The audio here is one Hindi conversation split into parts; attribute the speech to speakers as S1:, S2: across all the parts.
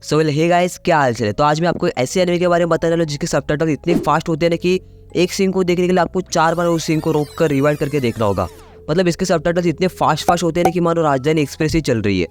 S1: सो हे गाइस, क्या हाल चाल है। तो आज मैं आपको ऐसे एनिमे के बारे में बताने वाला हूं जिसके सबटाइटल इतने फास्ट होते हैं ना कि एक सीन को देखने के लिए आपको 4 बार उस सीन को रोक कर रिवाइंड करके देखना होगा। मतलब इसके सबटाइटल्स इतने फास्ट होते हैं ना कि मानो राजधानी एक्सप्रेस ही चल रही है।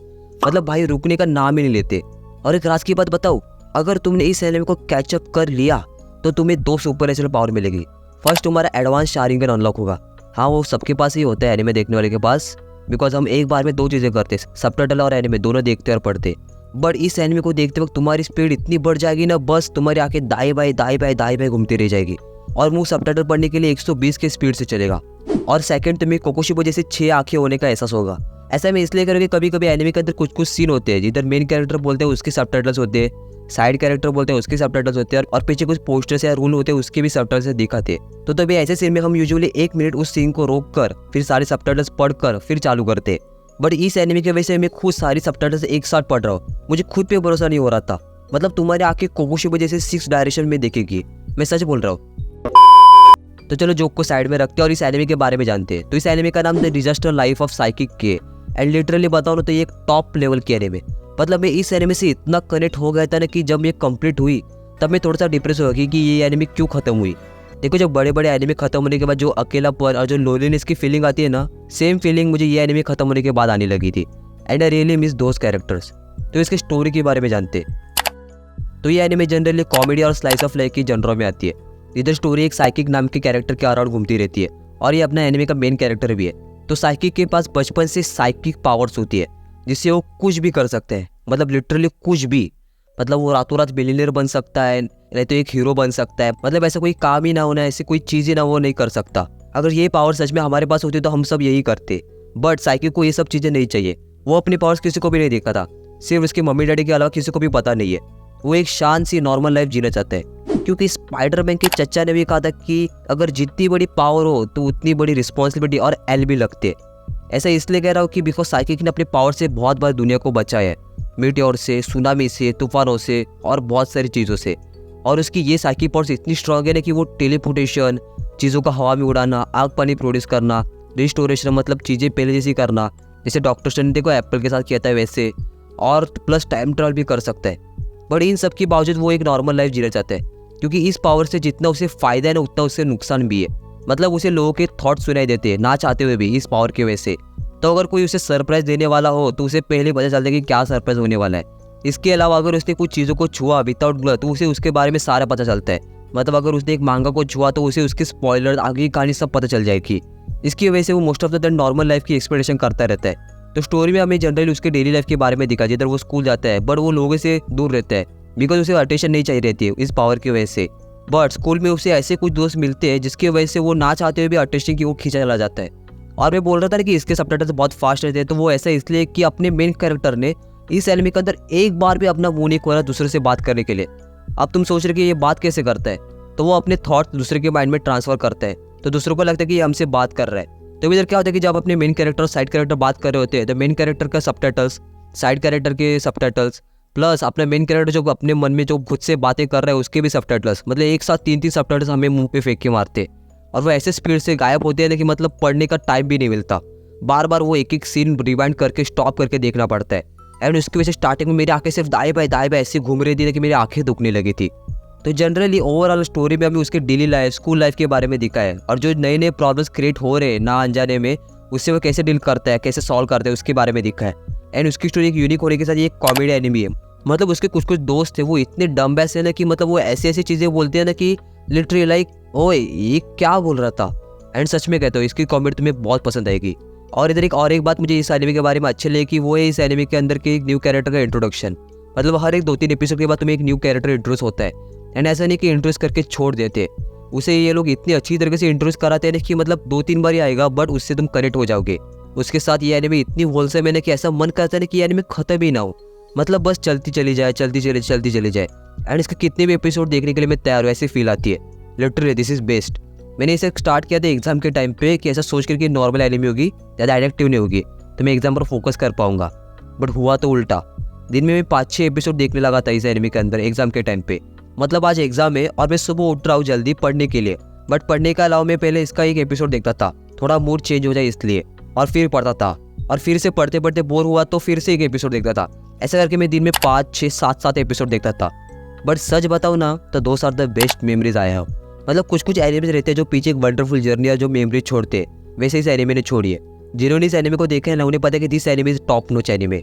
S1: मतलब भाई रुकने का नाम ही नहीं लेते। और एक राज की बात बताऊं, अगर तुमने इस एनिमे को कैचअप कर लिया तो तुम्हें 2 सुपर नेचुरल पावर मिलेगी। फर्स्ट तुम्हारा एडवांस शारिंगन अनलॉक होगा। हाँ, वो सबके पास ही होता है एनिमे देखने वाले के पास, बिकॉज हम एक बार में 2 चीज़ें करते, सबटाइटल और एनिमे दोनों देखते और पढ़ते। बट इस एनिमे को देखते वक्त तुम्हारी स्पीड इतनी बढ़ जाएगी ना, बस तुम्हारी आंखें दाएं बाएं घूमती रह जाएगी और मुंह सबटाइटल पढ़ने के लिए 120 के स्पीड से चलेगा। और सेकंड, तुम्हें कोकोशिबो जैसे 6 आंखें होने का एहसास होगा। ऐसा मैं इसलिए करूँगी, कभी कभी एनिमे के अंदर कुछ सीन होते हैं जिधर मेन कैरेक्टर बोलते हैं उसके सबटाइटल्स होते हैं, साइड कैरेक्टर बोलते हैं उसके सबटाइटल्स होते हैं, और पीछे कुछ पोस्टर्स या रूल होते हैं उसके भी सबटाइटल्स दिखाते हैं। तो तभी ऐसे सीन में हम यूजुअली 1 मिनट उस सीन को रोक कर फिर सारे सबटाइटल्स पढ़कर फिर चालू करते हैं। बट इस एनिमे की वजह से मैं खुद सारी सबटाइटल्स एक साथ पढ़ रहा हूँ। मुझे खुद पे भरोसा नहीं हो रहा था। मतलब तुम्हारी आंखें कोकोशिबो जैसे 6 डायरेक्शन में देखेगी, मैं सच बोल रहा हूँ। तो चलो जोक को साइड में रखते हैं और इस एनिमे के बारे में जानते हैं। तो इस एनिमे का नाम the disaster life of psychic के, एंड लिटरली बताओ ना तो ये एक टॉप लेवल की एनिमे। मतलब मैं इस एनिमे से इतना कनेक्ट हो गया था ना कि जब ये कंप्लीट हुई तब मैं थोड़ा सा डिप्रेस हो गया कि ये एनिमे क्यों खत्म हुई। देखो, जब बड़े बड़े एनिमे खत्म होने के बाद जो अकेलापन और जो लोनलीनेस की फीलिंग आती है ना, सेम फीलिंग मुझे ये एनिमे खत्म होने के बाद आने लगी थी। And I really miss those characters. तो इसके स्टोरी के बारे में जानते। तो ये एनिमे जनरली कॉमेडी और स्लाइस ऑफ लाइफ की जनरों में आती है। इधर स्टोरी एक साइकिक नाम के कैरेक्टर के अराउंड घूमती रहती है और ये अपना एनिमे का मेन कैरेक्टर भी है। तो साइकिक के पास बचपन से साइकिक पावर्स होती है जिससे वो कुछ भी कर सकते हैं। मतलब लिटरली कुछ भी। मतलब वो रातों रात बिलियनियर बन सकता है, नहीं तो एक हीरो बन सकता है। मतलब ऐसा कोई काम ही ना होना, ऐसी कोई चीज़ ही ना वो नहीं कर सकता। अगर ये पावर सच में हमारे पास होती तो हम सब यही करते। बट साइकिक को ये सब चीज़ें नहीं चाहिए। वो अपनी पावर्स किसी को भी नहीं देखा था, सिर्फ उसके मम्मी डैडी के अलावा किसी को भी पता नहीं है। वो एक शांत सी नॉर्मल लाइफ जीना चाहता है, क्योंकि स्पाइडरमैन के चचा ने भी कहा था कि अगर जितनी बड़ी पावर हो तो उतनी बड़ी रिस्पॉन्सिबिलिटी और एल भी लगते। ऐसा इसलिए कह रहा हूँ कि बिकॉज साइकिक ने अपने पावर से बहुत बार दुनिया को बचाया है, मीटियोर से, सुनामी से, तूफानों से और बहुत सारी चीज़ों से। और उसकी ये साइकिक पावर्स इतनी स्ट्रांग है ना कि वो टेलीपोर्टेशन, चीज़ों का हवा में उड़ाना, आग पानी प्रोड्यूस करना, रिस्टोरेशन मतलब चीज़ें पहले जैसी करना, जैसे डॉक्टर स्ट्रेंज को एप्पल के साथ किया था वैसे, और प्लस टाइम ट्रैवल भी कर सकता है। बट इन सब के बावजूद वो एक नॉर्मल लाइफ जीना चाहता है, क्योंकि इस पावर से जितना उसे फ़ायदा है ना उतना उससे नुकसान भी है। मतलब उसे लोगों के थॉट सुनाई देते हैं ना चाहते हुए भी इस पावर की वजह से। तो अगर कोई उसे सरप्राइज देने वाला हो तो उसे पहले पता चलता है कि क्या सरप्राइज होने वाला है। इसके अलावा अगर उसने कुछ चीज़ों को छुआ विदाउट ग्लव तो उसे उसके बारे में सारा पता चलता है। मतलब अगर उसने एक मांगा को छुआ तो उसे उसके स्पॉइलर, आगे की कहानी सब पता चल जाएगी। इसकी वजह से वो most of the time normal life की एक्सपेक्टेशन करता रहता है। तो स्टोरी में हमें जनरली उसके डेली लाइफ के बारे में दिखा, जिधर वो स्कूल जाता है बट वो लोगों से दूर रहता है बिकॉज उसे अटेंशन नहीं चाहिए रहती है इस पावर की वजह से। बट स्कूल में उसे ऐसे कुछ दोस्त मिलते हैं जिसकी वजह से वो ना चाहते हुए भी अटेंशन की वो खींचा चला जाता है। और मैं बोल रहा था ना कि इसके सबटाइटल्स बहुत फास्ट रहते हैं, तो वो ऐसा इसलिए कि अपने मेन कैरेक्टर ने इस एनिमे के अंदर एक बार भी अपना मुंह नहीं खोला दूसरे से बात करने के लिए। अब तुम सोच रहे कि ये बात कैसे करता है, तो वो अपने थॉट दूसरे के माइंड में ट्रांसफर करता है, तो दूसरों को लगता है कि ये हमसे बात कर रहा है। तो इधर क्या होता है कि जब अपने मेन कैरेक्टर और साइड कैरेक्टर बात कर रहे होते हैं तो मेन कैरेक्टर का सबटाइटल्स, साइड कैरेक्टर के सबटाइटल्स, प्लस अपना मेन कैरेक्टर जो अपने मन में जो खुद से बातें कर रहा है उसके भी सबटाइटल्स, मतलब एक साथ 3 सबटाइटल्स हमें मुंह पे फेंक के मारते। और वो ऐसे स्पीड से गायब होते हैं ना कि मतलब पढ़ने का टाइम भी नहीं मिलता। बार बार वो एक एक सीन रिवाइंड करके स्टॉप करके देखना पड़ता है। एंड उसकी वजह से स्टार्टिंग में मेरी आंखें सिर्फ दाएं बाएं ऐसे घूम रही थी ना कि मेरी आंखें दुखने लगी थी। तो जनरली ओवरऑल स्टोरी में हमें उसके डेली लाइफ, स्कूल लाइफ के बारे में दिखा है, और जो नए नए प्रॉब्लम्स क्रिएट हो रहे हैं ना अनजाने में, उससे वो कैसे डील करता है, कैसे सॉल्व करता है, उसके बारे में दिखा है। एंड उसकी स्टोरी एक यूनिक होने के साथ ये एक कॉमेडी एनिमी है। मतलब उसके कुछ दोस्त थे वो इतने डम बैस है ना कि मतलब वो ऐसी ऐसी चीज़ें बोलते हैं ना कि लिटरली लाइक ओए ये क्या बोल रहा था। एंड सच में कहता हूँ इसकी कॉमेडी तुम्हें बहुत पसंद आएगी। और इधर एक बात मुझे इस एनिमे के बारे में अच्छी लगी कि वो है इस एनिमे के अंदर के एक न्यू कैरेक्टर का इंट्रोडक्शन। मतलब हर एक 2-3 एपिसोड के बाद तुम्हें एक न्यू कैरेक्टर इंट्रोड्यूस होता है। एंड ऐसा नहीं कि इंट्रोड्यूस करके छोड़ देते, उसे ये लोग इतनी अच्छी तरीके से इंट्रोड्यूस कराते हैं कि मतलब 2-3 बार ही आएगा बट उससे तुम कनेक्ट हो जाओगे। उसके साथ ये एनिमे इतनी होलसेम है कि ऐसा मन करता है कि ये एनिमे खत्म ही ना हो, मतलब बस चलती चली जाए। एंड इसके कितने भी एपिसोड देखने के लिए मैं तैयार हूँ, ऐसी फील आती है। Literally this is best. मैंने इसे स्टार्ट किया था एग्जाम के टाइम पे कि ऐसा सोच कर कि नॉर्मल एनिमे होगी, ज़्यादा एडिक्टिव नहीं होगी, तो मैं एग्जाम पर फोकस कर पाऊंगा। बट हुआ तो उल्टा। दिन में मैं 5-6 एपिसोड देखने लगा था इस एनिमे के अंदर एग्जाम के टाइम पे। मतलब आज एग्जाम है और मैं सुबह उठ रहा हूँ जल्दी पढ़ने के लिए, बट पढ़ने के अलावा मैं पहले इसका एक एपिसोड देखता था, थोड़ा मूड चेंज हो जाए इसलिए, और फिर पढ़ता था। और फिर से पढ़ते पढ़ते बोर हुआ तो फिर से एक एपिसोड देखता था। ऐसा करके मैं दिन में 5, 6, 7 एपिसोड देखता था। बट सच बताऊँ ना तो those are the best memories आए हैं। मतलब कुछ कुछ एनिमेज रहते हैं जो पीछे एक वंडरफुल जर्नी है, जो मेमोरी छोड़ते हैं, वैसे इस एनिमे ने छोड़ी है। जिन्होंने इस एनिमे को देखा है ना, उन्हें पता है कि this anime is top notch anime.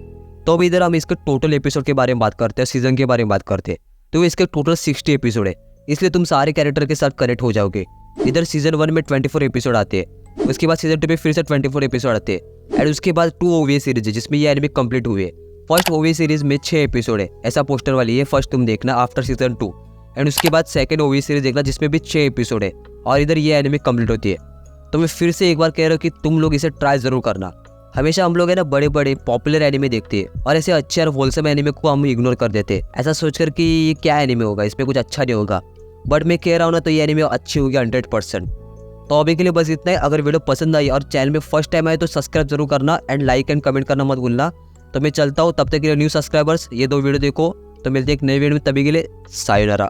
S1: तो अभी इधर हम इसके टोटल एपिसोड के बारे में बात करते हैं, सीजन के बारे में बात करते हैं। तो इसके टोटल 60 एपिसोड है, इसलिए तुम सारे कैरेक्टर के साथ कनेक्ट हो जाओगे। इधर सीजन 1 में 24 एपिसोड आते हैं, उसके बाद सीजन 2 में फिर से 24 एपिसोड आते हैं, एंड उसके बाद 2 ओवीए सीरीज है जिसमें ये एनिमे कंप्लीट हुए। फर्स्ट ओवीए सीरीज में 6 एपिसोड है, ऐसा पोस्टर वाली है, फर्स्ट तुम देखना आफ्टर सीजन 2। एंड उसके बाद सेकंड ओवीए सीरीज देखना जिसमें भी 6 एपिसोड है, और इधर ये एनिमे कंप्लीट होती है। तो मैं फिर से एक बार कह रहा हूँ कि तुम लोग इसे ट्राई जरूर करना। हमेशा हम लोग है ना बड़े बड़े पॉपुलर एनिमे देखते हैं और ऐसे अच्छे और होलसम एनिमे को हम इग्नोर कर देते हैं, ऐसा सोचकर कि ये क्या एनिमे होगा, इसमें कुछ अच्छा नहीं होगा। बट मैं कह रहा हूँ ना, तो ये एनिमे अच्छी होगी 100%। तो अभी के लिए बस इतना है। अगर वीडियो पसंद आई और चैनल में फर्स्ट टाइम आए तो सब्सक्राइब जरूर करना, एंड लाइक एंड कमेंट करना मत भूलना। तो मैं चलता हूँ, तब तक के लिए न्यू सब्सक्राइबर्स ये 2 वीडियो देखो। तो मिलते हैं एक नई वीडियो में, तभी के लिए सायोनारा।